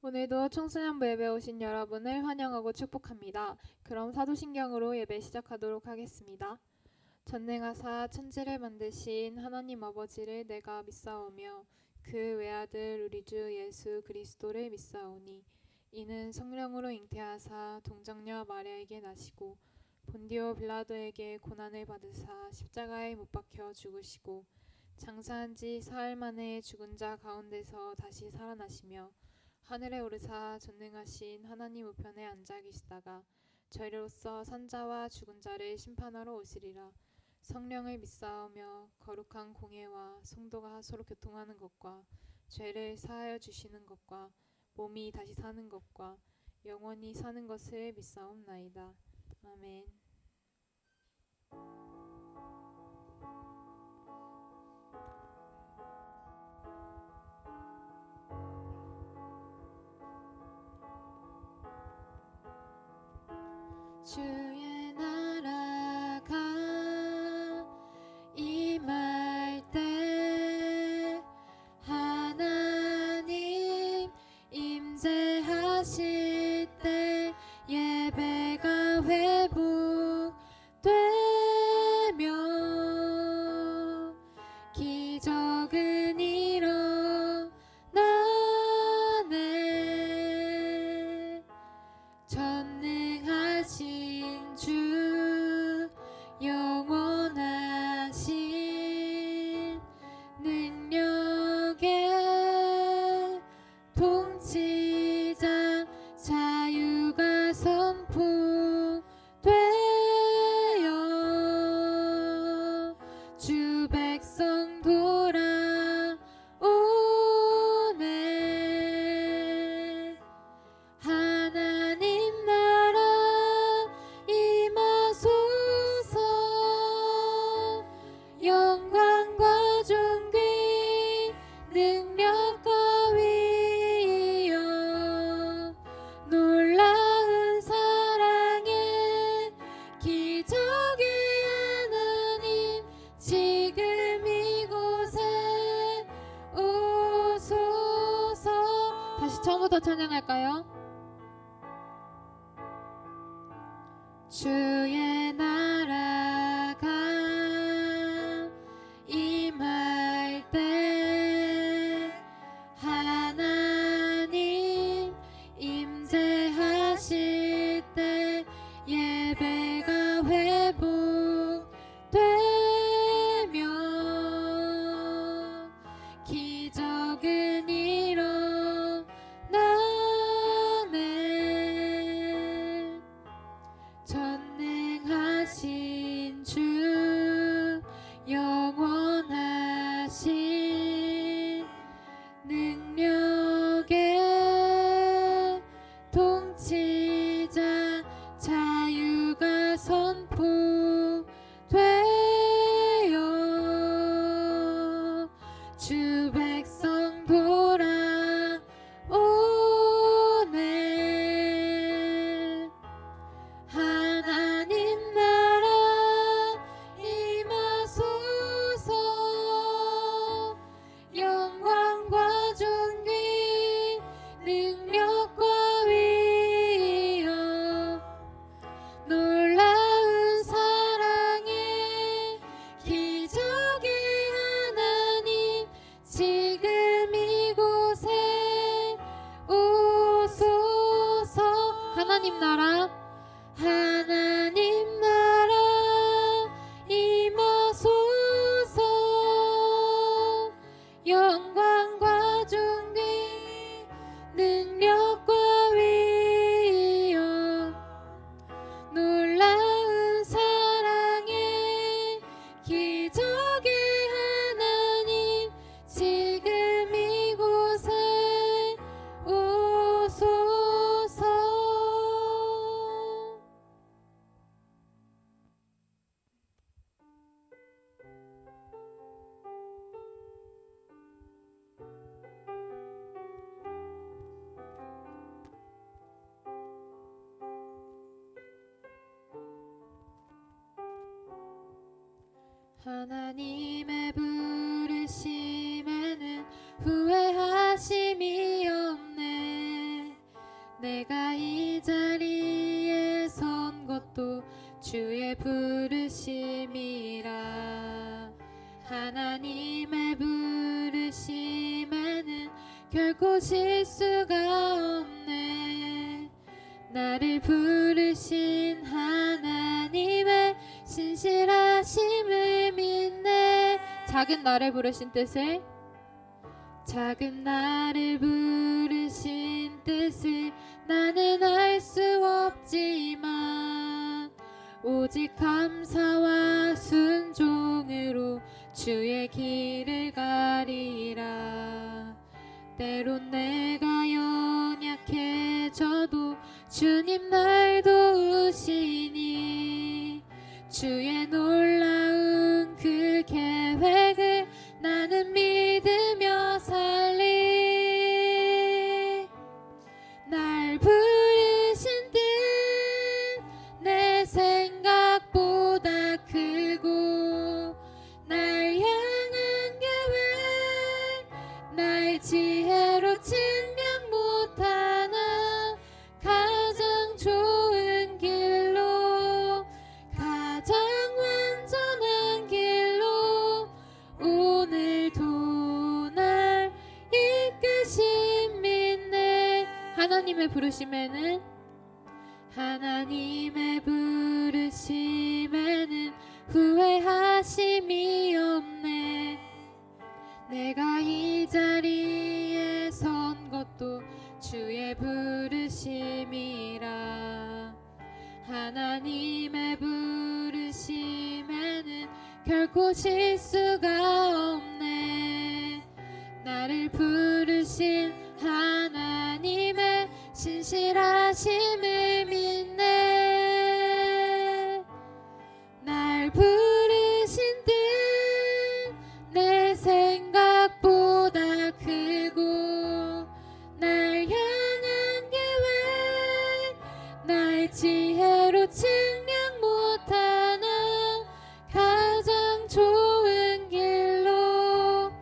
오늘도 청소년부 예배 오신 여러분을 환영하고 축복합니다. 그럼 사도신경으로 예배 시작하도록 하겠습니다. 전능하사 천지를 만드신 하나님 아버지를 내가 믿사오며 그 외아들 우리 주 예수 그리스도를 믿사오니 이는 성령으로 잉태하사 동정녀 마리아에게 나시고 본디오 빌라도에게 고난을 받으사 십자가에 못 박혀 죽으시고 장사한 지 사흘 만에 죽은 자 가운데서 다시 살아나시며 하늘에 오르사 전능하신 하나님 우편에 앉아 계시다가 저희로서 산자와 죽은 자를 심판하러 오시리라. 성령을 믿사오며 거룩한 공예와 성도가 서로 교통하는 것과 죄를 사하여 주시는 것과 몸이 다시 사는 것과 영원히 사는 것을 믿사옵나이다. 아멘. 주의 나라가 임할 때 하나님 임재하실 때 예배가 회복되며 기적은 일어나네. 전능하신 주 영원하신 능력의 통치자 자유가 선포되어 주 백성 돌아오네. 하나님 나라 임하소서. 영광과 존귀 능력과 위엄 놀라운 사랑의 기적의 하나님 지금 이곳에 오소서. 다시 처음부터 찬양할까요? 주의 나라가 임할 때 하나님 임재하실 때 예배가 회복되며 기적은 일어나네. 전능하신 주 영원하신 능력의 통치자 자유가 선포되어 주 백성 돌아오네. 하나님 나라 임하소서. 영광과 존귀 능력과 위엄 놀라운 사랑의 기적의 하나님 지금 이곳에 오소서. 하나님 나라 하나님 나라 임하소서. 영광과 존귀 능력과 위엄 놀라운 사랑의 기적의 하나님 지금 이곳에 오소서. 하나님의 부르심에는 후회하심이 없네. 주의 부르심이라. 하나님의 부르심에는 결코 실수가 없네. 나를 부르신 하나님의 신실하심을 믿네. 작은 나를 부르신 뜻을, 작은 나를 부르신 뜻을 나는 알 수 없지만 오직 감사와 순종으로 주의 길을 가리라. 때론 내가 연약해져도 주님 날 도우시니 주의 놀라운 그 계획을 나는 믿으며 살리. 날 부르신 뜻 내 생각보다 크고 날 향한 계획 날 지혜로 측량 못하나 가장 좋은 길로 가장 완전한 길로 오늘도 날 이끄신 믿네. 하나님의 부르심에는, 하나님의 부르심에는 후회하심이 없네. 내가 이 자리에 선 것도 주의 부르심이라. 하나님의 부르심에는 결코 실수가 없네. 나를 부르신 하나님의 신실하심을 믿네. 날 부르신 뜻 내 생각보다 크고 날 향한 계획 날 지혜로 측량 못하나 가장 좋은 길로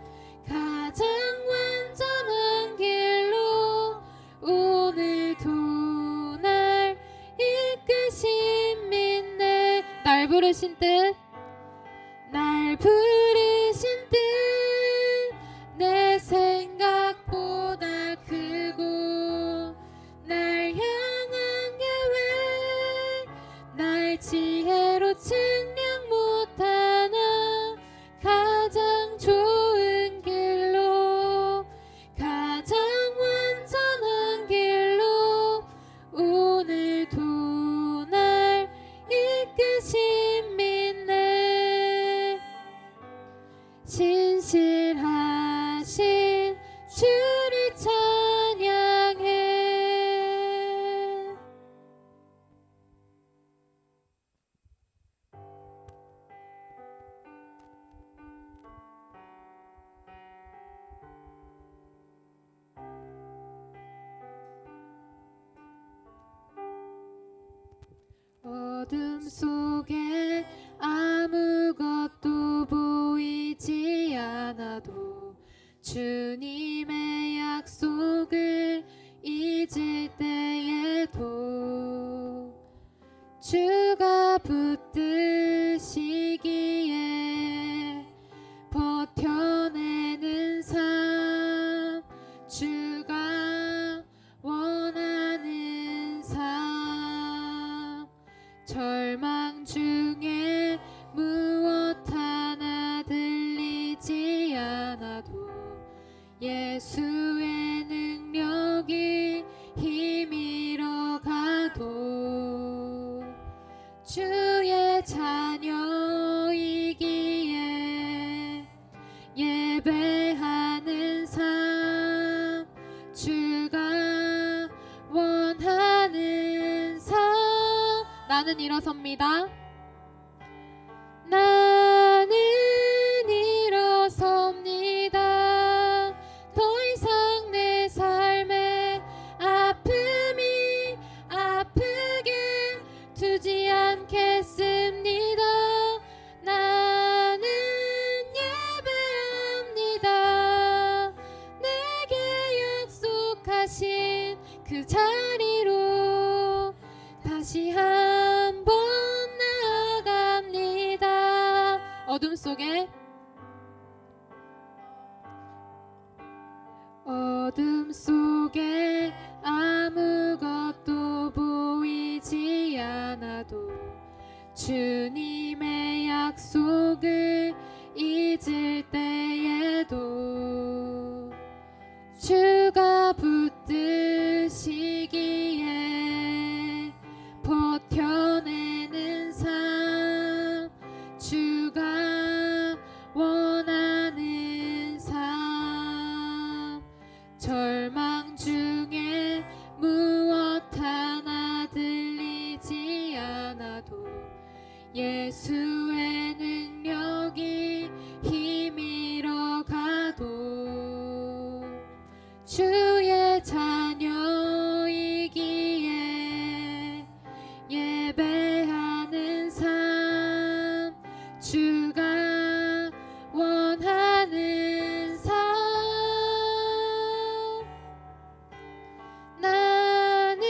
가장 완전한 길로 오늘도 날 이끄신 믿네. 날 부르신 뜻, 날 부르신 뜻 내 생각보다 크고 날 향한 계획 날 지혜로 측량 못하나 가장 좋은 길로 가장 완전한 길로 오늘도 날 이끄신 믿네. 신실하신 주를 찬양해. 어둠 속에 아무것도 보이지 않아도 주님의 약속을 잊을 때에도 주가 붙드시기에 버텨내는 삶, 주가 원하는 삶, 절망 중에 무엇 하나 들리지 않아도 예수의 능력이 힘이러 가도 주의 자녀이기에 예배하는 삶, 주가 원하는 삶. 나는 일어섭니다. 나는 일어섭니다. 더 이상 내 삶에 아픔이 아프게 두지 않겠습니다. 나는 예배합니다. 내게 약속하신 그 자리로 다시 한번 어둠 속에 아무것도 보이지 않아도 주님의 약속을 잊을 때에도 주가 붙드시기에 버텨내는 삶, 주가 원하는 삶, 절망 중에 무엇 하나 들리지 않아도 예수의 능력이 힘이러 가도 주의 자녀이기에 예배하는 삶, 주가 원하는 삶. 나는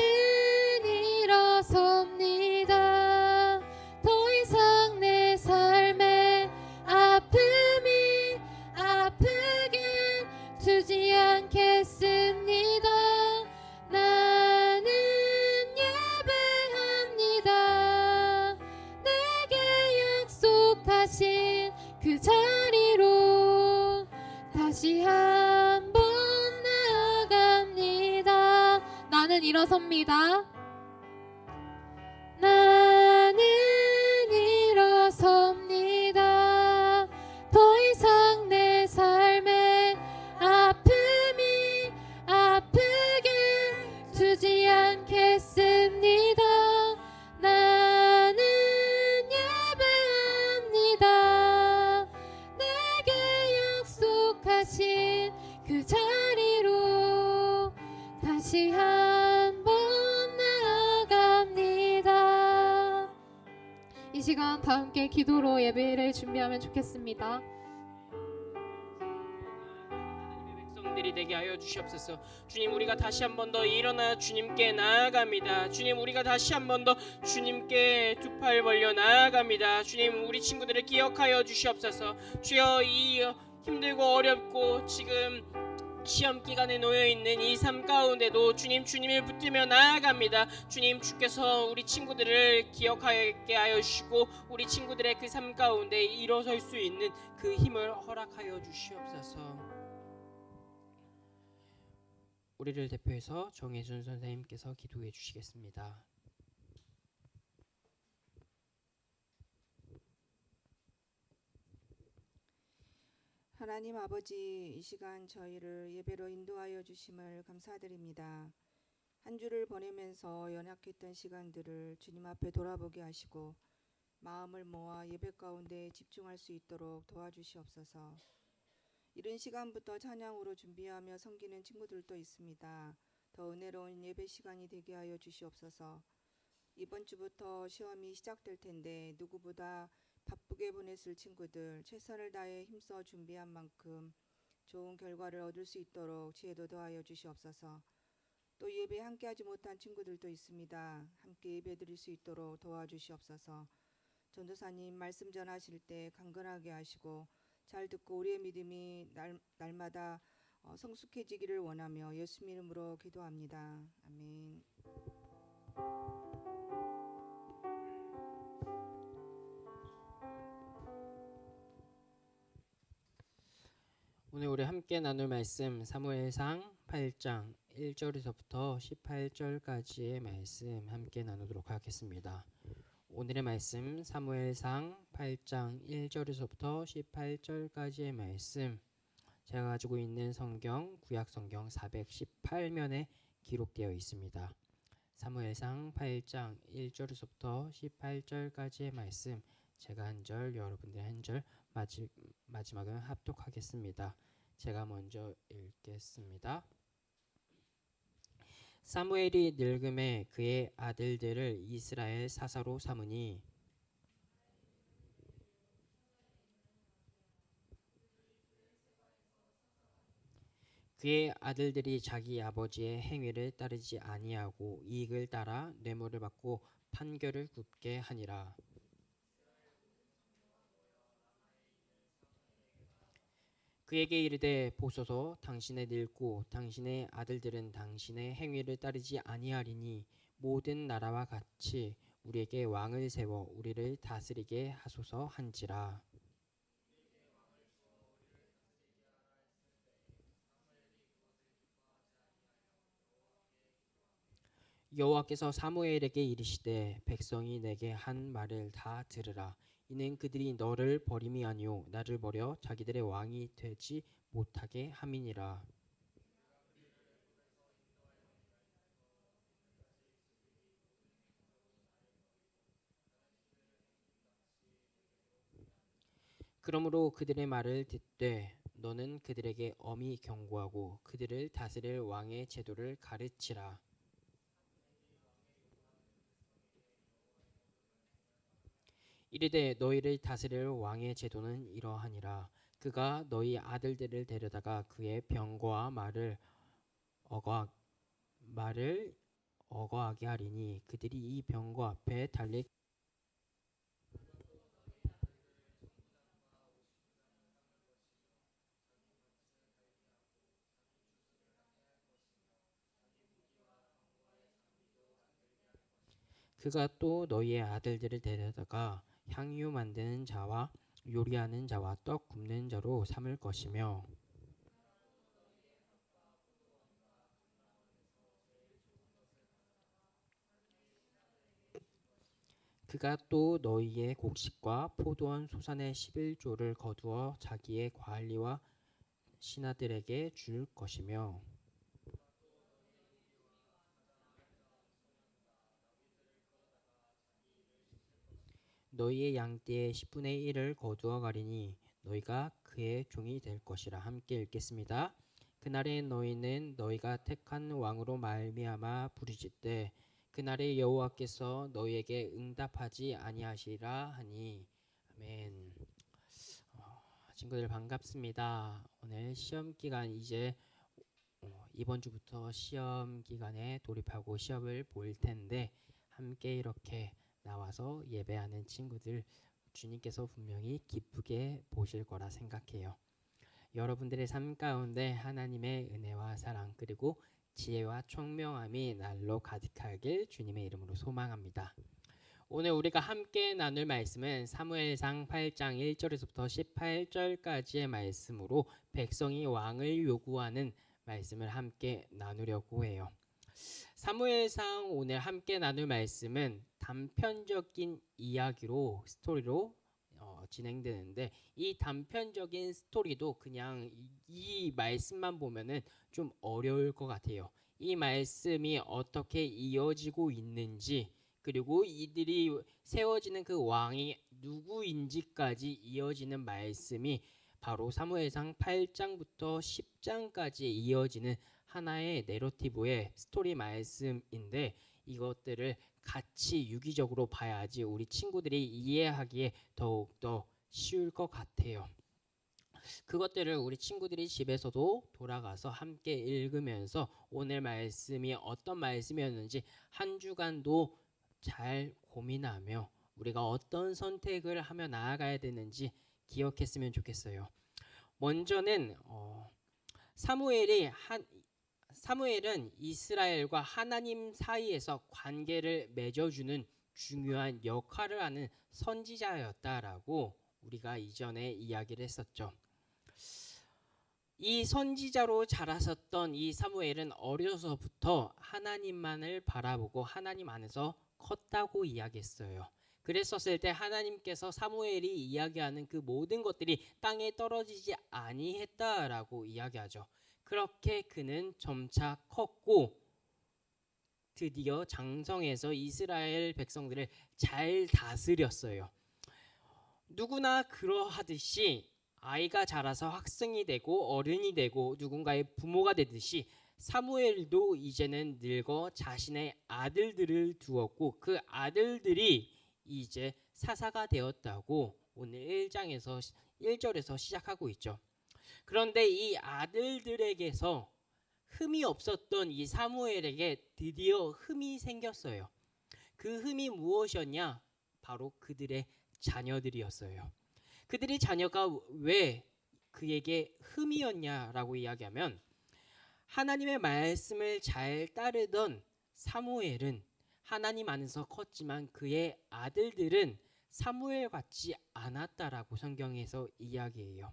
일어섭니다. 더 이상 내 삶에 아픔이 아프게 두지 않겠습니다. 나는 예배합니다. 내게 약속하신 그 자리로 다시 한번 나아갑니다. 나는 일어섭니다. 나는 일어섭니다. 더 이상 내 삶에 아픔이 아프게 두지 않겠습니다. 나는 예배합니다. 내게 약속하신 그 자리로 다시 한번 나아갑니다. 이 시간 다 함께 기도로 예배를 준비하면 좋겠습니다. 백성들이 되게 하여 주시옵소서. 주님, 우리가 다시 한 번 더 일어나 주님께 나아갑니다. 주님, 우리가 다시 한 번 더 주님께 두 팔 벌려 나아갑니다. 주님, 우리 친구들을 기억하여 주시옵소서. 주여, 이 힘들고 어렵고 지금 시험 기간에 놓여 있는 이 삶 가운데도 주님을 붙들며 나아갑니다. 주님, 주께서 우리 친구들을 기억하게 하여 주시고 우리 친구들의 그 삶 가운데 일어설 수 있는 그 힘을 허락하여 주시옵소서. 우리를 대표해서 정혜준 선생님께서 기도해 주시겠습니다. 하나님 아버지, 이 시간 저희를 예배로 인도하여 주심을 감사드립니다. 한 주를 보내면서 연약했던 시간들을 주님 앞에 돌아보게 하시고 마음을 모아 예배 가운데 집중할 수 있도록 도와주시옵소서. 이른 시간부터 찬양으로 준비하며 섬기는 친구들도 있습니다. 더 은혜로운 예배 시간이 되게 하여 주시옵소서. 이번 주부터 시험이 시작될 텐데 누구보다 바쁘게 보냈을 친구들 최선을 다해 힘써 준비한 만큼 좋은 결과를 얻을 수 있도록 지혜도 더하여 주시옵소서. 또 예배 함께하지 못한 친구들도 있습니다. 함께 예배 드릴 수 있도록 도와주시옵소서. 전도사님 말씀 전하실 때 강건하게 하시고 잘 듣고 우리의 믿음이 날마다 성숙해지기를 원하며 예수님 이름으로 기도합니다. 아멘. 오늘 우리 함께 나눌 말씀 사무엘상 8장 1절에서부터 18절까지의 말씀 함께 나누도록 하겠습니다. 오늘의 말씀 사무엘상 8장 1절에서부터 18절까지의 말씀, 제가 가지고 있는 성경 구약성경 418면에 기록되어 있습니다. 사무엘상 8장 1절에서부터 18절까지의 말씀, 제가 한 절, 여러분들 한 절, 마지막은 합독하겠습니다. 제가 먼저 읽겠습니다. 사무엘이 늙음에 그의 아들들을 이스라엘 사사로 삼으니 그의 아들들이 자기 아버지의 행위를 따르지 아니하고 이익을 따라 뇌물을 받고 판결을 굽게 하니라. 그에게 이르되 보소서 당신의 늙고 당신의 아들들은 당신의 행위를 따르지 아니하리니 모든 나라와 같이 우리에게 왕을 세워 우리를 다스리게 하소서 한지라. 여호와께서 사무엘에게 이르시되 백성이 내게 한 말을 다 들으라. 이는 그들이 너를 버림이 아니요 나를 버려 자기들의 왕이 되지 못하게 함이니라. 그러므로 그들의 말을 듣되 너는 그들에게 엄히 경고하고 그들을 다스릴 왕의 제도를 가르치라. 이르되 너희를 다스릴 왕의 제도는 이러하니라. 그가 너희 아들들을 데려다가 그의 병거와 어거 말을 어거하게 하리니 그들이 이 병거 앞에 달릴 그가 또 너희의 아들들을 데려다가 향유 만드는 자와 요리하는 자와 떡 굽는 자로 삼을 것이며 그가 또 너희의 곡식과 포도원 소산의 11조를 거두어 자기의 관리와 신하들에게 줄 것이며 너희의 양떼의 10분의 1을 거두어 가리니 너희가 그의 종이 될 것이라. 함께 읽겠습니다. 그날에 너희는 너희가 택한 왕으로 말미암아 부르짖되 그날에 여호와께서 너희에게 응답하지 아니하시리라 하니. 아멘. 친구들 반갑습니다. 오늘 시험 기간 이제 이번 주부터 시험 기간에 돌입하고 시험을 볼 텐데 함께 이렇게 나와서 예배하는 친구들 주님께서 분명히 기쁘게 보실 거라 생각해요. 여러분들의 삶 가운데 하나님의 은혜와 사랑 그리고 지혜와 총명함이 날로 가득하길 주님의 이름으로 소망합니다. 오늘 우리가 함께 나눌 말씀은 사무엘상 8장 1절에서부터 18절까지의 말씀으로 백성이 왕을 요구하는 말씀을 함께 나누려고 해요. 사무엘상 오늘 함께 나눌 말씀은 단편적인 이야기로 스토리로 진행되는데 이 단편적인 스토리도 그냥 이 말씀만 보면은 좀 어려울 것 같아요. 이 말씀이 어떻게 이어지고 있는지 그리고 이들이 세워지는 그 왕이 누구인지까지 이어지는 말씀이 바로 사무엘상 8장부터 10장까지 이어지는 하나의 내러티브의 스토리 말씀인데 이것들을 같이 유기적으로 봐야지 우리 친구들이 이해하기에 더욱더 쉬울 것 같아요. 그것들을 우리 친구들이 집에서도 돌아가서 함께 읽으면서 오늘 말씀이 어떤 말씀이었는지 한 주간도 잘 고민하며 우리가 어떤 선택을 하며 나아가야 되는지 기억했으면 좋겠어요. 먼저는 사무엘은 이스라엘과 하나님 사이에서 관계를 맺어주는 중요한 역할을 하는 선지자였다라고 우리가 이전에 이야기를 했었죠. 이 선지자로 자라섰던 이 사무엘은 어려서부터 하나님만을 바라보고 하나님 안에서 컸다고 이야기했어요. 그랬었을 때 하나님께서 사무엘이 이야기하는 그 모든 것들이 땅에 떨어지지 아니했다라고 이야기하죠. 그렇게 그는 점차 컸고 드디어 장성해서 이스라엘 백성들을 잘 다스렸어요. 누구나 그러하듯이 아이가 자라서 학생이 되고 어른이 되고 누군가의 부모가 되듯이 사무엘도 이제는 늙어 자신의 아들들을 두었고 그 아들들이 이제 사사가 되었다고 오늘 1절에서 시작하고 있죠. 그런데 이 아들들에게서 흠이 없었던 이 사무엘에게 드디어 흠이 생겼어요. 그 흠이 무엇이었냐? 바로 그들의 자녀들이었어요. 그들의 자녀가 왜 그에게 흠이었냐라고 이야기하면 하나님의 말씀을 잘 따르던 사무엘은 하나님 안에서 컸지만 그의 아들들은 사무엘 같지 않았다라고 성경에서 이야기해요.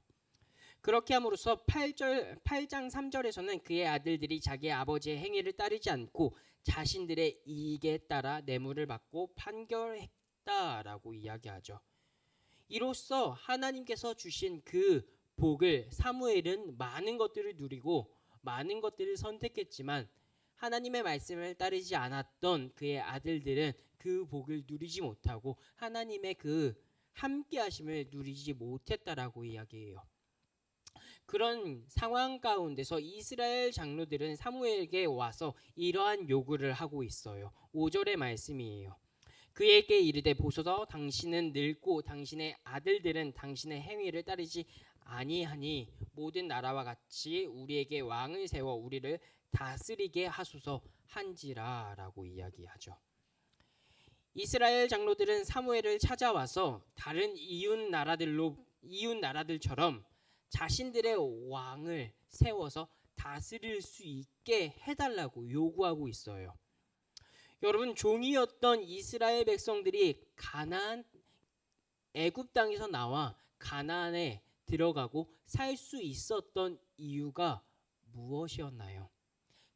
그렇게 함으로써 8장 3절에서는 그의 아들들이 자기 아버지의 행위를 따르지 않고 자신들의 이익에 따라 뇌물을 받고 판결했다라고 이야기하죠. 이로써 하나님께서 주신 그 복을 사무엘은 많은 것들을 누리고 많은 것들을 선택했지만 하나님의 말씀을 따르지 않았던 그의 아들들은 그 복을 누리지 못하고 하나님의 그 함께 하심을 누리지 못했다라고 이야기해요. 그런 상황 가운데서 이스라엘 장로들은 사무엘에게 와서 이러한 요구를 하고 있어요. 5절의 말씀이에요. 그에게 이르되 보소서 당신은 늙고 당신의 아들들은 당신의 행위를 따르지 아니하니 모든 나라와 같이 우리에게 왕을 세워 우리를 다스리게 하소서 한지라라고 이야기하죠. 이스라엘 장로들은 사무엘을 찾아와서 다른 이웃 나라들처럼 자신들의 왕을 세워서 다스릴 수 있게 해달라고 요구하고 있어요. 여러분, 종이었던 이스라엘 백성들이 애굽 땅에서 나와 가나안에 들어가고 살 수 있었던 이유가 무엇이었나요?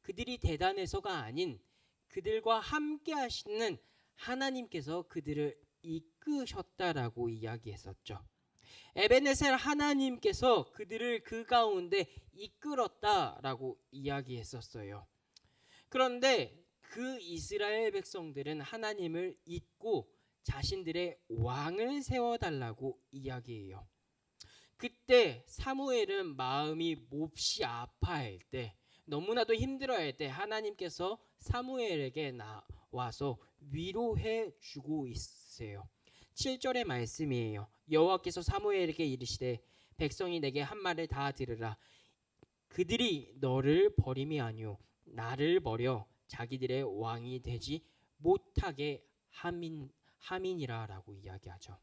그들이 대단해서가 아닌 그들과 함께 하시는 하나님께서 그들을 이끄셨다라고 이야기했었죠. 에베네셀 하나님께서 그들을 그 가운데 이끌었다라고 이야기했었어요. 그런데 그 이스라엘 백성들은 하나님을 잊고 자신들의 왕을 세워달라고 이야기해요. 그때 사무엘은 마음이 몹시 아파할 때, 너무나도 힘들어할 때 하나님께서 사무엘에게 나와서 위로해 주고 있으세요. 7절의 말씀이에요. 여호와께서 사무엘에게 이르시되 백성이 내게 한 말을 다 들으라. 그들이 너를 버림이 아니요 나를 버려 자기들의 왕이 되지 못하게 함이니라라고 이야기하죠.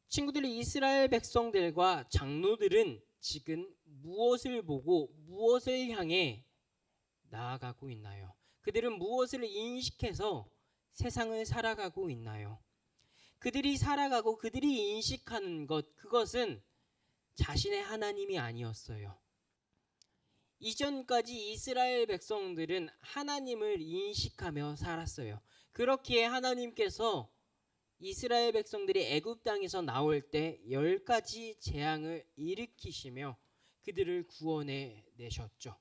친구들이 이스라엘 백성들과 장로들은 지금 무엇을 보고 무엇을 향해 나아가고 있나요? 그들은 무엇을 인식해서 세상을 살아가고 있나요? 그들이 살아가고 그들이 인식하는 그것은 자신의 하나님이 아니었어요. 이전까지 이스라엘 백성들은 하나님을 인식하며 살았어요. 그렇기에 하나님께서 이스라엘 백성들이 애굽 땅에서 나올 때 10가지 재앙을 일으키시며 그들을 구원해 내셨죠.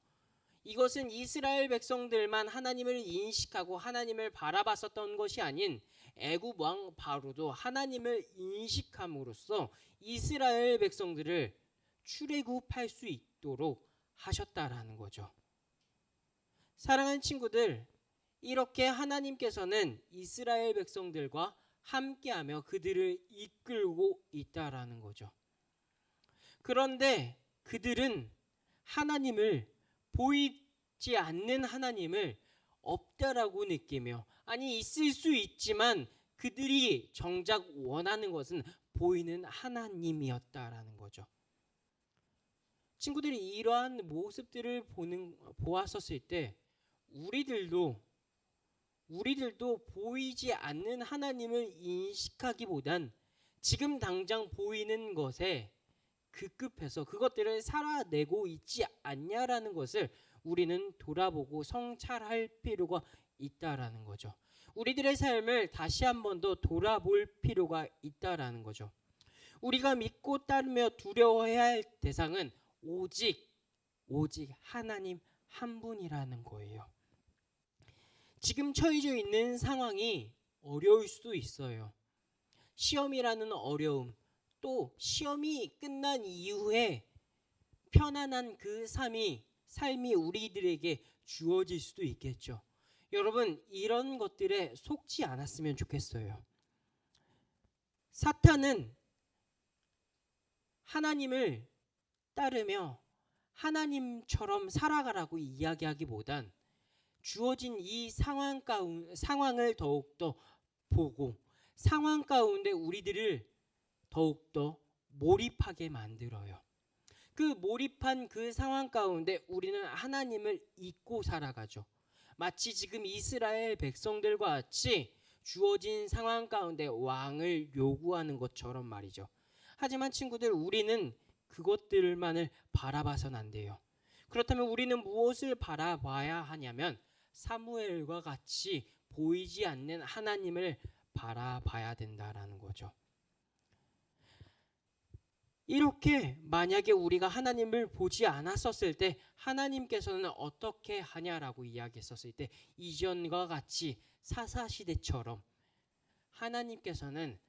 이것은 이스라엘 백성들만 하나님을 인식하고 하나님을 바라봤었던 것이 아닌 애굽 왕 바로도 하나님을 인식함으로써 이스라엘 백성들을 출애굽할 수 있도록 하셨다라는 거죠. 사랑하는 친구들, 이렇게 하나님께서는 이스라엘 백성들과 함께하며 그들을 이끌고 있다라는 거죠. 그런데 그들은 하나님을 보이지 않는 하나님을 없다라고 느끼며, 아니 있을 수 있지만 그들이 정작 원하는 것은 보이는 하나님이었다라는 거죠. 친구들이 이러한 모습들을 보았었을 때 우리들도 보이지 않는 하나님을 인식하기보단 지금 당장 보이는 것에 급급해서 그것들을 살아내고 있지 않냐라는 것을 우리는 돌아보고 성찰할 필요가 있다라는 거죠. 우리들의 삶을 다시 한 번 더 돌아볼 필요가 있다라는 거죠. 우리가 믿고 따르며 두려워해야 할 대상은 오직 하나님 한 분이라는 거예요. 지금 처해져 있는 상황이 어려울 수도 있어요. 시험이라는 어려움, 또 시험이 끝난 이후에 편안한 그 삶이 우리들에게 주어질 수도 있겠죠. 여러분, 이런 것들에 속지 않았으면 좋겠어요. 사탄은 하나님을 따르며 하나님처럼 살아가라고 이야기하기보단 주어진 이 상황을 더욱더 보고 상황 가운데 우리들을 더욱더 몰입하게 만들어요. 그 몰입한 그 상황 가운데 우리는 하나님을 잊고 살아가죠. 마치 지금 이스라엘 백성들과 같이 주어진 상황 가운데 왕을 요구하는 것처럼 말이죠. 하지만 친구들, 우리는 그것들만을 바라봐선 안 돼요. 그렇다면 우리는 무엇을 바라봐야 하냐면 사무엘과 같이 보이지 않는 하나님을 바라봐야 된다라는 거죠. 이렇게 만약에 우리가 하나님을 보지 않았었을 때 하나님께서는 어떻게 하냐라고 이야기했었을 때 이전과 같이 사사시대처럼 하나님께서는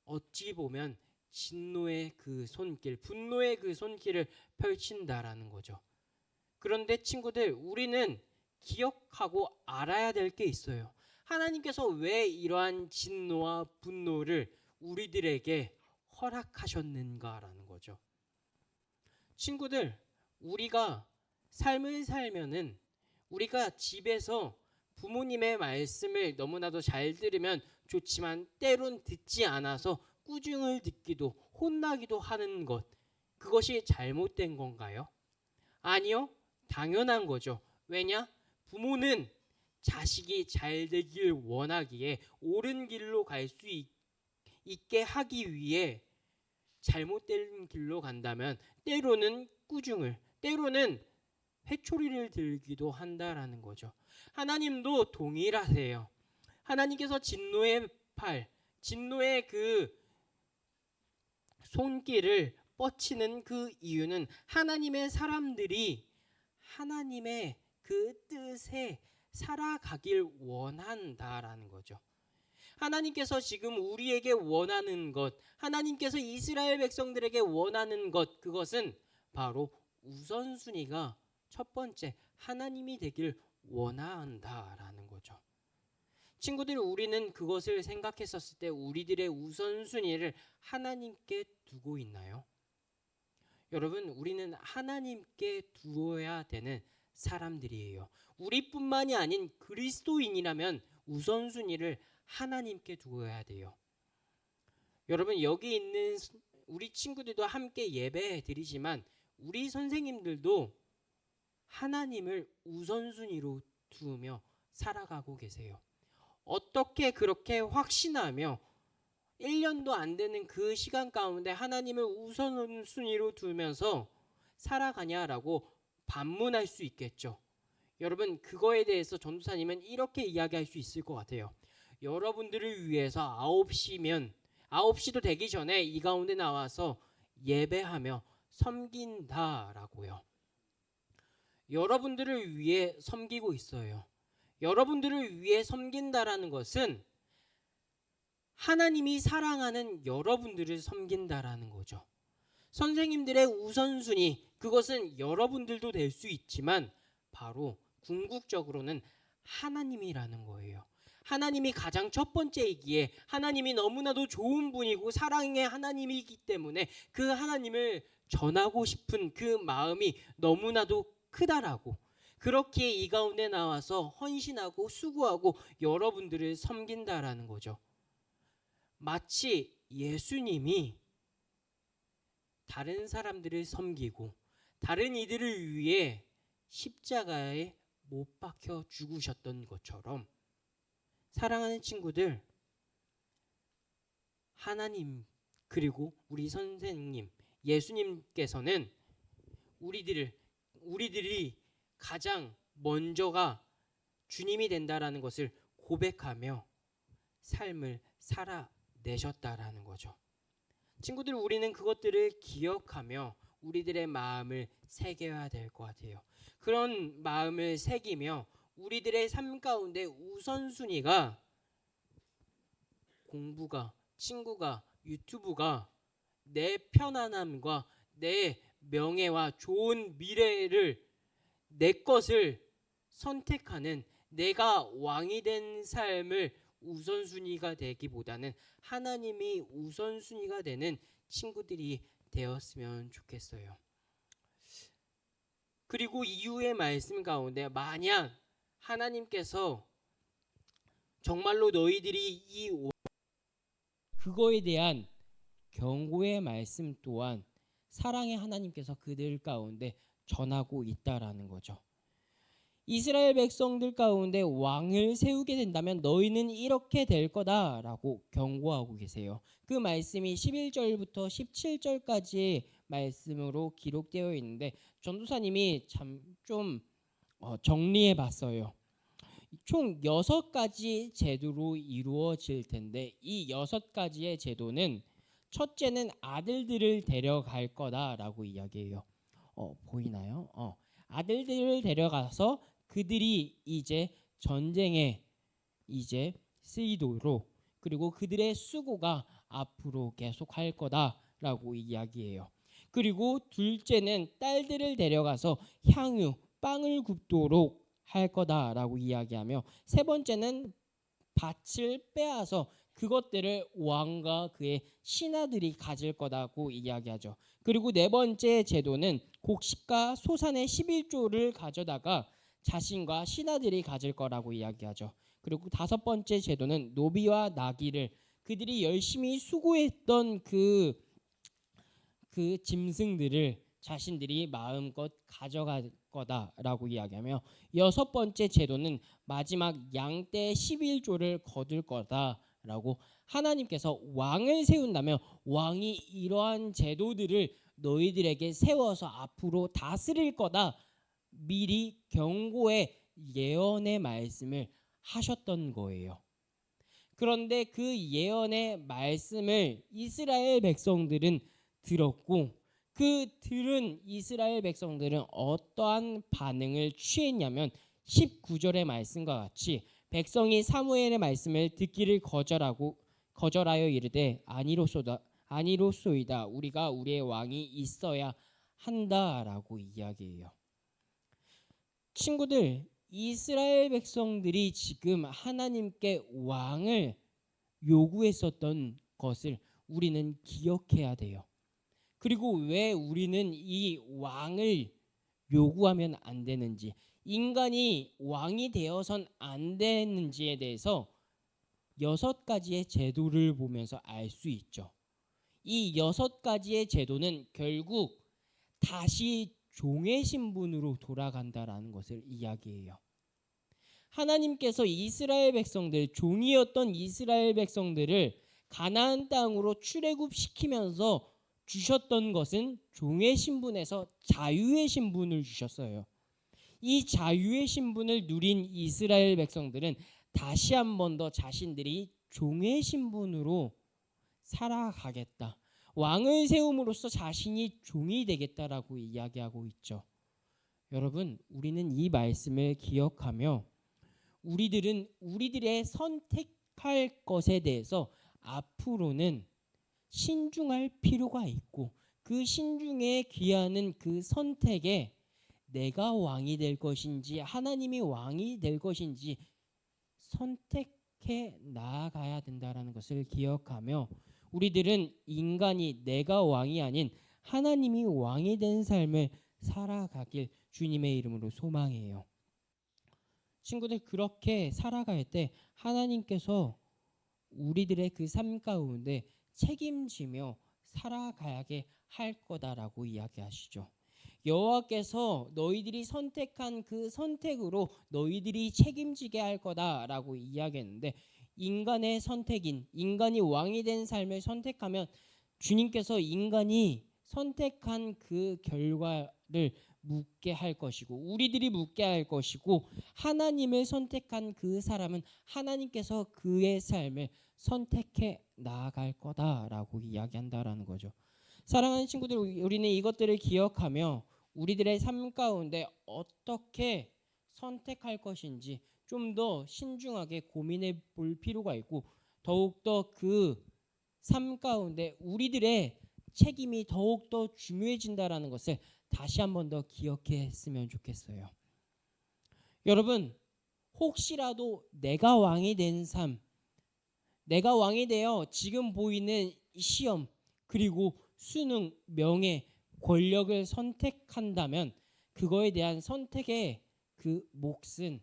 어찌 보면 진노의 그 손길, 분노의 그 손길을 펼친다라는 거죠. 그런데 친구들, 우리는 기억하고 알아야 될 게 있어요. 하나님께서 왜 이러한 진노와 분노를 우리들에게 허락하셨는가라는 거죠. 친구들, 우리가 삶을 살면은 우리가 집에서 부모님의 말씀을 너무나도 잘 들으면 좋지만 때론 듣지 않아서 꾸중을 듣기도 혼나기도 하는 것, 그것이 잘못된 건가요? 아니요, 당연한 거죠. 왜냐? 부모는 자식이 잘 되길 원하기에 옳은 길로 갈 수 있게 하기 위해 잘못된 길로 간다면 때로는 꾸중을, 때로는 회초리를 들기도 한다라는 거죠. 하나님도 동일하세요. 하나님께서 진노의 팔, 진노의 그 손길을 뻗치는 그 이유는 하나님의 사람들이 하나님의 그 뜻에 살아가길 원한다라는 거죠. 하나님께서 지금 우리에게 원하는 것, 하나님께서 이스라엘 백성들에게 원하는 것, 그것은 바로 우선순위가 첫 번째 하나님이 되길 원한다라는 거죠. 친구들, 우리는 그것을 생각했었을 때 우리들의 우선순위를 하나님께 두고 있나요? 여러분, 우리는 하나님께 두어야 되는 사람들이에요. 우리뿐만이 아닌 그리스도인이라면 우선순위를 하나님께 두어야 돼요. 여러분, 여기 있는 우리 친구들도 함께 예배 드리지만 우리 선생님들도 하나님을 우선순위로 두며 살아가고 계세요. 어떻게 그렇게 확신하며 1년도 안 되는 그 시간 가운데 하나님을 우선순위로 두면서 살아가냐라고 반문할 수 있겠죠. 여러분, 그거에 대해서 전도사님은 이렇게 이야기할 수 있을 것 같아요. 여러분들을 위해서 9시도 되기 전에 이 가운데 나와서 예배하며 섬긴다라고요. 여러분들을 위해 섬기고 있어요. 여러분들을 위해 섬긴다라는 것은 하나님이 사랑하는 여러분들을 섬긴다라는 거죠. 선생님들의 우선순위, 그것은 여러분들도 될 수 있지만 바로 궁극적으로는 하나님이라는 거예요. 하나님이 가장 첫 번째이기에 하나님이 너무나도 좋은 분이고 사랑의 하나님이기 때문에 그 하나님을 전하고 싶은 그 마음이 너무나도 크다라고, 그렇기에 이 가운데 나와서 헌신하고 수고하고 여러분들을 섬긴다라는 거죠. 마치 예수님이 다른 사람들을 섬기고 다른 이들을 위해 십자가에 못 박혀 죽으셨던 것처럼, 사랑하는 친구들, 하나님 그리고 우리 선생님 예수님께서는 우리들이 가장 먼저가 주님이 된다라는 것을 고백하며 삶을 살아내셨다라는 거죠. 친구들, 우리는 그것들을 기억하며 우리들의 마음을 새겨야 될 것 같아요. 그런 마음을 새기며 우리들의 삶 가운데 우선순위가 공부가, 친구가, 유튜브가 내 편안함과 내 명예와 좋은 미래를, 내 것을 선택하는, 내가 왕이 된 삶을 우선순위가 되기보다는 하나님이 우선순위가 되는 친구들이 되었으면 좋겠어요. 그리고 이후의 말씀 가운데 만약 하나님께서 정말로 너희들이 그거에 대한 경고의 말씀 또한 사랑의 하나님께서 그들 가운데 전하고 있다라는 거죠. 이스라엘 백성들 가운데 왕을 세우게 된다면 너희는 이렇게 될 거다라고 경고하고 계세요. 그 말씀이 11절부터 17절까지의 말씀으로 기록되어 있는데 전도사님이 참 좀 정리해 봤어요. 총 6가지 제도로 이루어질 텐데 이 6가지의 제도는 첫째는 아들들을 데려갈 거다라고 이야기해요. 보이나요? 아들들을 데려가서 그들이 이제 전쟁에 이제 쓰이도록 그리고 그들의 수고가 앞으로 계속할 거다라고 이야기해요. 그리고 둘째는 딸들을 데려가서 향유, 빵을 굽도록 할 거다라고 이야기하며 세 번째는 밭을 빼앗아 그것들을 왕과 그의 신하들이 가질 거다고 이야기하죠. 그리고 네 번째 제도는 곡식과 소산의 11조를 가져다가 자신과 신하들이 가질 거라고 이야기하죠. 그리고 다섯 번째 제도는 노비와 나귀를 그들이 열심히 수고했던 그 짐승들을 자신들이 마음껏 가져갈 거다라고 이야기하며 여섯 번째 제도는 마지막 양떼 11조를 거둘 거다라고 하나님께서 왕을 세운다면 왕이 이러한 제도들을 너희들에게 세워서 앞으로 다스릴 거다 미리 경고의 예언의 말씀을 하셨던 거예요. 그런데 그 예언의 말씀을 이스라엘 백성들은 들었고 그 들은 이스라엘 백성들은 어떠한 반응을 취했냐면 19절의 말씀과 같이 백성이 사무엘의 말씀을 듣기를 거절하여 이르되 아니로소이다 우리가 우리의 왕이 있어야 한다라고 이야기해요. 친구들, 이스라엘 백성들이 지금 하나님께 왕을 요구했었던 것을 우리는 기억해야 돼요. 그리고 왜 우리는 이 왕을 요구하면 안 되는지, 인간이 왕이 되어선 안 되는지에 대해서 6가지의 제도를 보면서 알 수 있죠. 이 6가지의 제도는 결국 다시 종의 신분으로 돌아간다라는 것을 이야기해요. 하나님께서 이스라엘 백성들, 종이었던 이스라엘 백성들을 가나안 땅으로 출애굽시키면서 주셨던 것은 종의 신분에서 자유의 신분을 주셨어요. 이 자유의 신분을 누린 이스라엘 백성들은 다시 한 번 더 자신들이 종의 신분으로 살아가겠다. 왕을 세움으로써 자신이 종이 되겠다라고 이야기하고 있죠. 여러분, 우리는 이 말씀을 기억하며 우리들은 우리들의 선택할 것에 대해서 앞으로는 신중할 필요가 있고 그 신중에 귀하는 그 선택에 내가 왕이 될 것인지 하나님이 왕이 될 것인지 선택해 나아가야 된다는 것을 기억하며 우리들은 인간이 내가 왕이 아닌 하나님이 왕이 된 삶을 살아가길 주님의 이름으로 소망해요. 친구들, 그렇게 살아갈 때 하나님께서 우리들의 그 삶 가운데 책임지며 살아가게 할 거다라고 이야기하시죠. 여호와께서 너희들이 선택한 그 선택으로 너희들이 책임지게 할 거다라고 이야기했는데 인간의 선택인 인간이 왕이 된 삶을 선택하면 주님께서 인간이 선택한 그 결과를 묻게 할 것이고 우리들이 묻게 할 것이고 하나님을 선택한 그 사람은 하나님께서 그의 삶을 선택해 나아갈 거다라고 이야기한다라는 거죠. 사랑하는 친구들, 우리는 이것들을 기억하며 우리들의 삶 가운데 어떻게 선택할 것인지 좀 더 신중하게 고민해 볼 필요가 있고 더욱더 그 삶 가운데 우리들의 책임이 더욱더 중요해진다라는 것을 다시 한 번 더 기억했으면 좋겠어요. 여러분, 혹시라도 내가 왕이 된 삶, 내가 왕이 되어 지금 보이는 시험 그리고 수능, 명예, 권력을 선택한다면 그거에 대한 선택의 그 몫은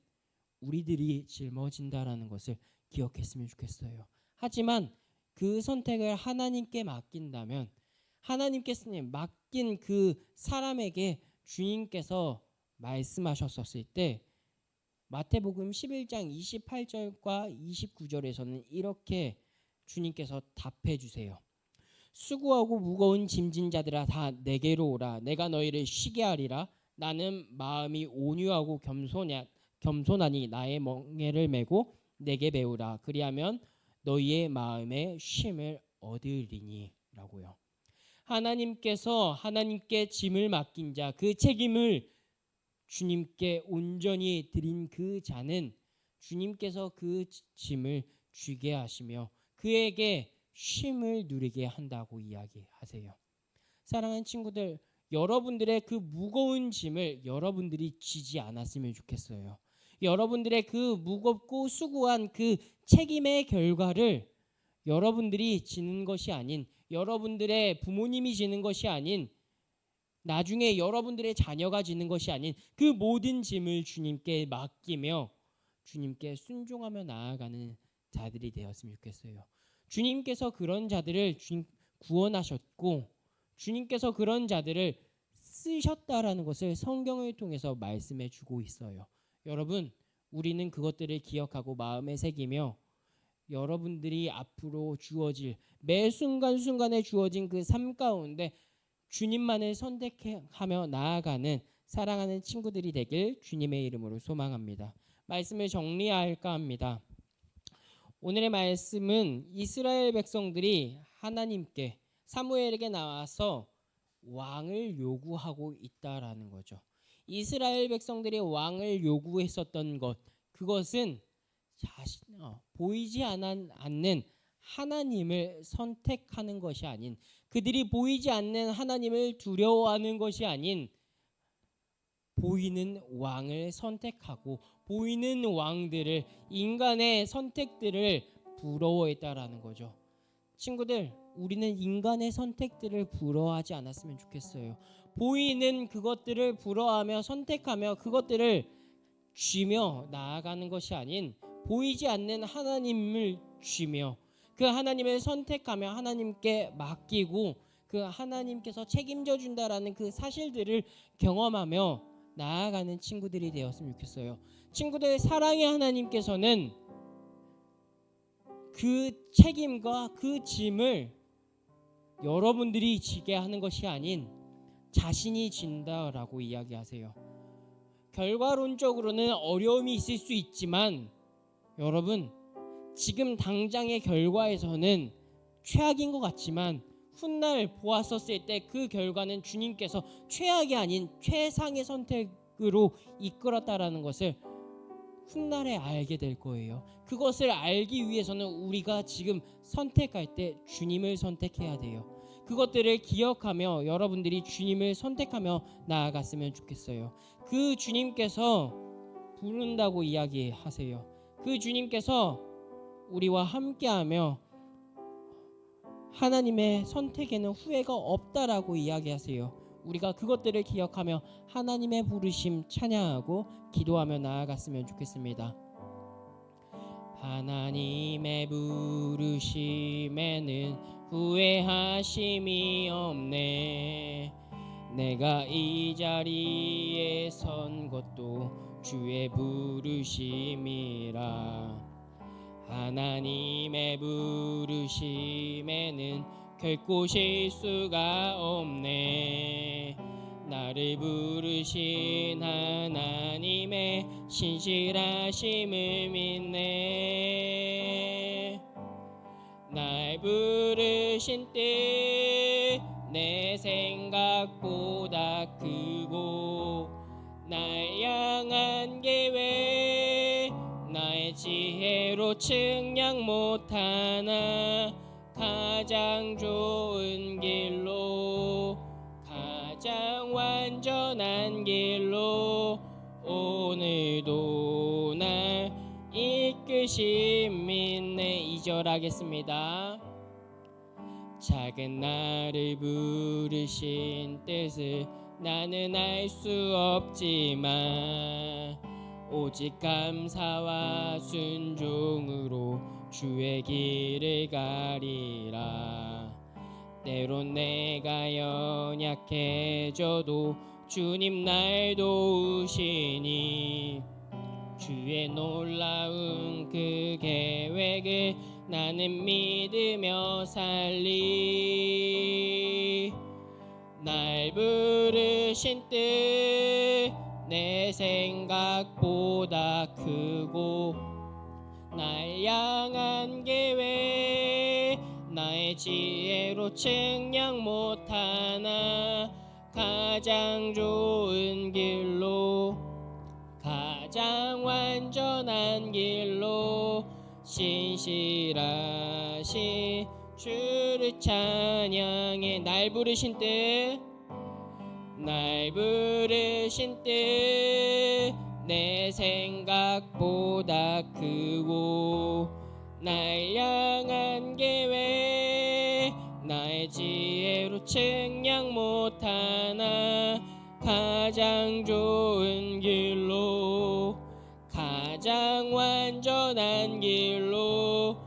우리들이 짊어진다라는 것을 기억했으면 좋겠어요. 하지만 그 선택을 하나님께 맡긴다면 하나님께서 맡긴 그 사람에게 주님께서 말씀하셨었을 때 마태복음 11장 28절과 29절에서는 이렇게 주님께서 답해 주세요. 수고하고 무거운 짐진 자들아 다 내게로 오라. 내가 너희를 쉬게 하리라. 나는 마음이 온유하고 겸손하니 나의 멍에를 메고 내게 배우라. 그리하면 너희의 마음에 쉼을 얻으리니 라고요. 하나님께서 하나님께 짐을 맡긴 자, 그 책임을 주님께 온전히 드린 그 자는 주님께서 그 짐을 쥐게 하시며 그에게 쉼을 누리게 한다고 이야기하세요. 사랑하는 친구들, 여러분들의 그 무거운 짐을 여러분들이 지지 않았으면 좋겠어요. 여러분들의 그 무겁고 수고한 그 책임의 결과를 여러분들이 지는 것이 아닌, 여러분들의 부모님이 지는 것이 아닌, 나중에 여러분들의 자녀가 지는 것이 아닌 그 모든 짐을 주님께 맡기며 주님께 순종하며 나아가는 자들이 되었으면 좋겠어요. 주님께서 그런 자들을 구원하셨고 주님께서 그런 자들을 쓰셨다라는 것을 성경을 통해서 말씀해 주고 있어요. 여러분, 우리는 그것들을 기억하고 마음에 새기며 여러분들이 앞으로 주어질 매 순간순간에 주어진 그 삶 가운데 주님만을 선택하며 나아가는 사랑하는 친구들이 되길 주님의 이름으로 소망합니다. 말씀을 정리할까 합니다. 오늘의 말씀은 이스라엘 백성들이 하나님께 사무엘에게 나와서 왕을 요구하고 있다라는 거죠. 이스라엘 백성들이 왕을 요구했었던 것, 그것은 보이지 않는 하나님을 선택하는 것이 아닌, 그들이 보이지 않는 하나님을 두려워하는 것이 아닌 보이는 왕을 선택하고 보이는 왕들을, 인간의 선택들을 부러워했다라는 거죠. 친구들, 우리는 인간의 선택들을 부러워하지 않았으면 좋겠어요. 보이는 그것들을 부러워하며 선택하며 그것들을 쥐며 나아가는 것이 아닌 보이지 않는 하나님을 쥐며 그 하나님을 선택하며 하나님께 맡기고 그 하나님께서 책임져 준다라는 그 사실들을 경험하며 나아가는 친구들이 되었으면 좋겠어요. 친구들, 사랑의 하나님께서는 그 책임과 그 짐을 여러분들이 지게 하는 것이 아닌 자신이 진다라고 이야기하세요. 결과론적으로는 어려움이 있을 수 있지만 여러분, 지금 당장의 결과에서는 최악인 것 같지만 훗날 보았었을 때 그 결과는 주님께서 최악이 아닌 최상의 선택으로 이끌었다라는 것을 훗날에 알게 될 거예요. 그것을 알기 위해서는 우리가 지금 선택할 때 주님을 선택해야 돼요. 그것들을 기억하며 여러분들이 주님을 선택하며 나아갔으면 좋겠어요. 그 주님께서 부른다고 이야기하세요. 그 주님께서 우리와 함께하며 하나님의 선택에는 후회가 없다라고 이야기하세요. 우리가 그것들을 기억하며 하나님의 부르심 찬양하고 기도하며 나아갔으면 좋겠습니다. 하나님의 부르심에는 후회하심이 없네. 내가 이 자리에 선 것도 주의 부르심이라. 하나님의 부르심에는 결코 실수가 없네. 나를 부르신 하나님의 신실하심을 믿네. 날 부르신 뜻 내 생각보다 크고 날 향한 계획 나의 지혜로 측량 못하나 가장 좋은 길로 가장 완전한 길로 오늘도 날 이끄심 믿네. 2절 하겠습니다. 작은 나를 부르신 뜻을 나는 알 수 없지만 오직 감사와 순종으로 주의 길을 가리라. 때론 내가 연약해져도 주님 날 도우시니 주의 놀라운 그 계획을 나는 믿으며 살리. 날 부르신 뜻 내 생각보다 크고 날 향한 계획 나의 지혜로 측량 못하나 가장 좋은 길로 가장 완전한 길로 신실하신 주를 찬양해. 날 부르신 뜻 날 부르신 뜻 내 생각보다 크고 날 향한 계획 나의 지혜로 측량 못하나 가장 좋은 길로 가장 완전한 길로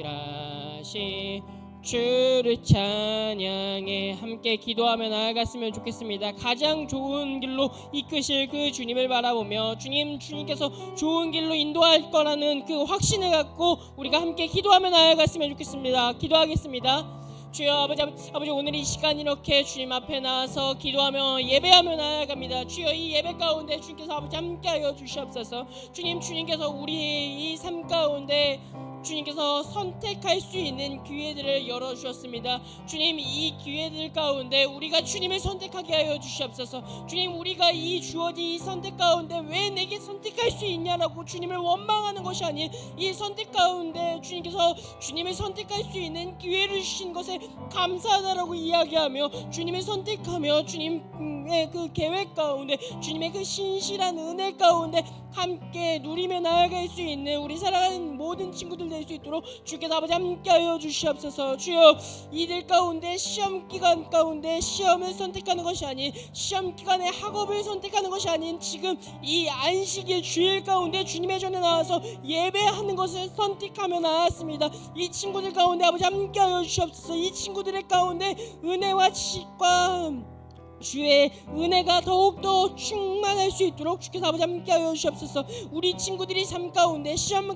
온실하신 주를 찬양해. 함께 기도하며 나아갔으면 좋겠습니다. 가장 좋은 길로 이끄실 그 주님을 바라보며 주님께서 좋은 길로 인도할 거라는 그 확신을 갖고 우리가 함께 기도하며 나아갔으면 좋겠습니다. 기도하겠습니다. 주여 아버지 오늘 이 시간 이렇게 주님 앞에 나와서 기도하며 예배하며 나아갑니다. 주여 이 예배 가운데 주님께서 아버지 함께하여 주시옵소서. 주님께서 우리의 이 삶 가운데 주님께서 선택할 수 있는 기회들을 열어주셨습니다. 주님 이 기회들 가운데 우리가 주님을 선택하게 하여 주시옵소서. 주님 우리가 이 주어진 이 선택 가운데 왜 내게 선택할 수 있냐라고 주님을 원망하는 것이 아닌 이 선택 가운데 주님께서 주님을 선택할 수 있는 기회를 주신 것에 감사하다라고 이야기하며 주님을 선택하며 주님의 그 계획 가운데 주님의 그 신실한 은혜 가운데 함께 누리며 나아갈 수 있는 우리 사랑하는 모든 친구들 될 수 있도록 주께서 아버지 함께하여 주시옵소서. 주여 이들 가운데 시험 기간 가운데 시험을 선택하는 것이 아닌 시험 기간에 학업을 선택하는 것이 아닌 지금 이 안식일 주일 가운데 주님의 전에 나와서 예배하는 것을 선택하며 나왔습니다. 이 친구들 가운데 아버지 함께하여 주시옵소서. 이 친구들의 가운데 은혜와 지식과 주의 은혜가 더욱더 충만할 수 있도록 주께서 아버지 함께하여 주시옵소서. 우리 친구들이 삶 가운데 시험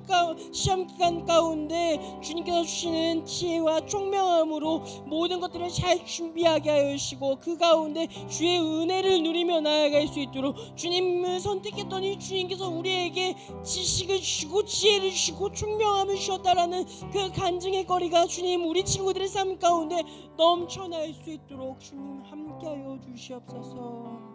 기간 가운데 주님께서 주시는 지혜와 총명함으로 모든 것들을 잘 준비하게 하여 주시고 그 가운데 주의 은혜를 누리며 나아갈 수 있도록 주님을 선택했더니 주님께서 우리에게 지식을 주시고 지혜를 주시고 총명함을 주셨다라는 그 간증의 거리가 주님 우리 친구들의 삶 가운데 넘쳐날 수 있도록 주님 함께하여 주시옵소서.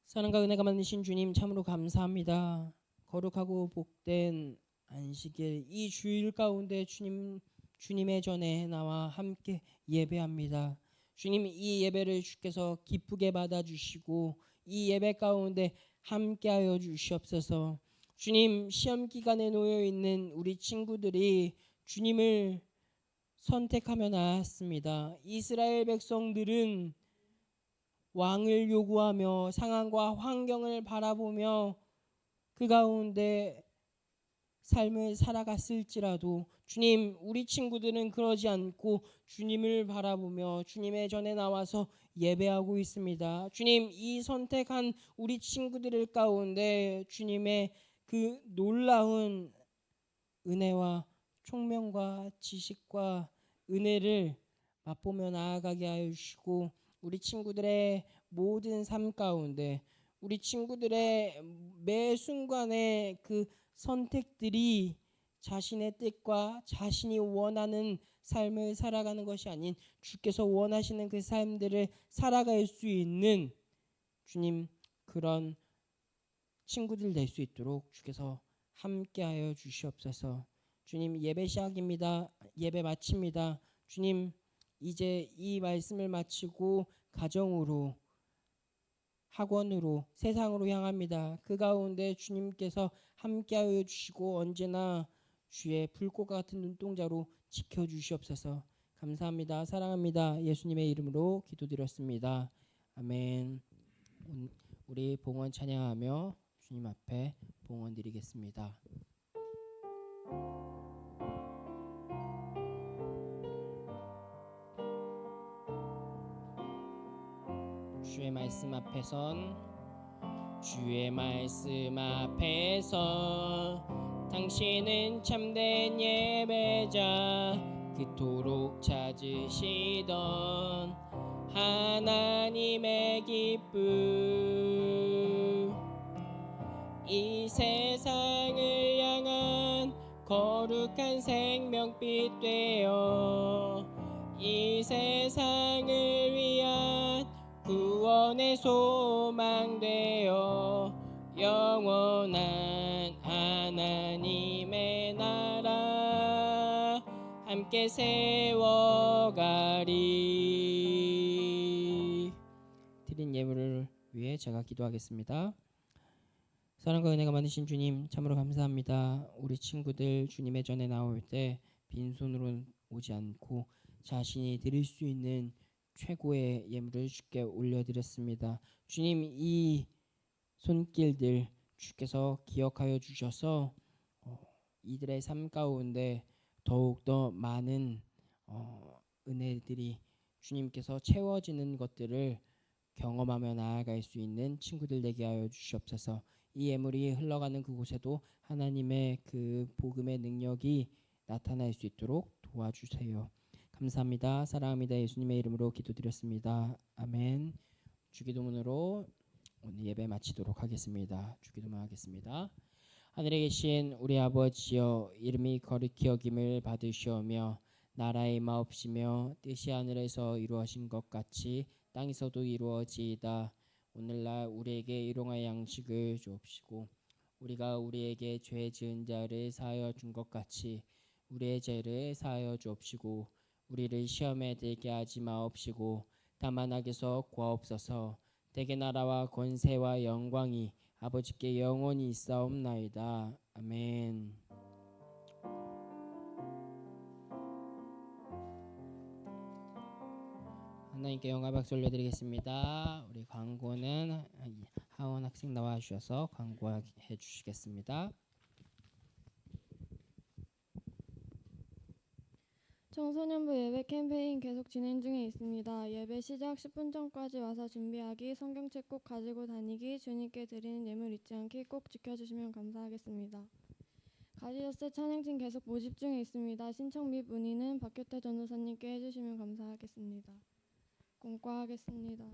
사랑과 은혜가 많으신 주님 참으로 감사합니다. 거룩하고 복된 안식일 이 주일 가운데 주님의 전에 나와 함께 예배합니다. 주님 이 예배를 주께서 기쁘게 받아주시고 이 예배 가운데 함께하여 주시옵소서. 주님 시험 기간에 놓여 있는 우리 친구들이 주님을 선택하며 나왔습니다. 이스라엘 백성들은 왕을 요구하며 상황과 환경을 바라보며 그 가운데 삶을 살아갔을지라도 주님 우리 친구들은 그러지 않고 주님을 바라보며 주님의 전에 나와서 예배하고 있습니다. 주님 이 선택한 우리 친구들 가운데 주님의 그 놀라운 은혜와 총명과 지식과 은혜를 맛보며 나아가게 하여 주시고 우리 친구들의 모든 삶 가운데 우리 친구들의 매 순간의 그 선택들이 자신의 뜻과 자신이 원하는 삶을 살아가는 것이 아닌 주께서 원하시는 그 삶들을 살아갈 수 있는 주님 그런 친구들 될 수 있도록 주께서 함께하여 주시옵소서. 주님 예배 시작입니다. 예배 마칩니다. 주님 이제 이 말씀을 마치고 가정으로 학원으로 세상으로 향합니다. 그 가운데 주님께서 함께하여 주시고 언제나 주의 불꽃과 같은 눈동자로 지켜주시옵소서. 감사합니다. 사랑합니다. 예수님의 이름으로 기도드렸습니다. 아멘. 우리 봉헌 찬양하며 주님 앞에 봉헌 드리겠습니다. 주의 말씀 앞에선 주의 말씀 앞에서 당신은 참된 예배자 그토록 찾으시던 하나님의 기쁨 이 세상을 향한 거룩한 생명빛 되어 이 세상을 위한 구원의 소망 되어 영원한 하나님의 나라 함께 세워가리. 드린 예물을 위해 제가 기도하겠습니다. 사랑과 은혜가 많으신 주님 참으로 감사합니다. 우리 친구들 주님의 전에 나올 때 빈손으로 오지 않고 자신이 드릴 수 있는 최고의 예물을 주께 올려드렸습니다. 주님 이 손길들 주께서 기억하여 주셔서 이들의 삶 가운데 더욱더 많은 은혜들이 주님께서 채워지는 것들을 경험하며 나아갈 수 있는 친구들 되게 하여 주시옵소서. 이 예물이 흘러가는 그곳에도 하나님의 그 복음의 능력이 나타날 수 있도록 도와주세요. 감사합니다. 사랑합니다. 예수님의 이름으로 기도드렸습니다. 아멘. 주기도문으로 오늘 예배 마치도록 하겠습니다. 주기도문 하겠습니다. 하늘에 계신 우리 아버지여 이름이 거룩히 여김을 받으시오며 나라의 마옵시며 뜻이 하늘에서 이루어진 것 같이 땅에서도 이루어지이다. 오늘날 우리에게 일용할 양식을 주옵시고 우리가 우리에게 죄 지은 자를 사하여 준 것 같이 우리의 죄를 사하여 주옵시고 우리를 시험에 들게 하지 마옵시고 다만 악에서 구하옵소서. 대개 나라와 권세와 영광이 아버지께 영원히 있사옵나이다. 아멘. 하나님께 영광 박수 올려드리겠습니다. 우리 광고는 하원 학생 나와 주셔서 광고해 주시겠습니다. 청소년부 예배 캠페인 계속 진행 중에 있습니다. 예배 시작 10분 전까지 와서 준비하기, 성경책 꼭 가지고 다니기, 주님께 드리는 예물 잊지 않기 꼭 지켜주시면 감사하겠습니다. 가지저스 찬양팀 계속 모집 중에 있습니다. 신청 및 문의는 박효태 전도사님께 해주시면 감사하겠습니다. 공과하겠습니다.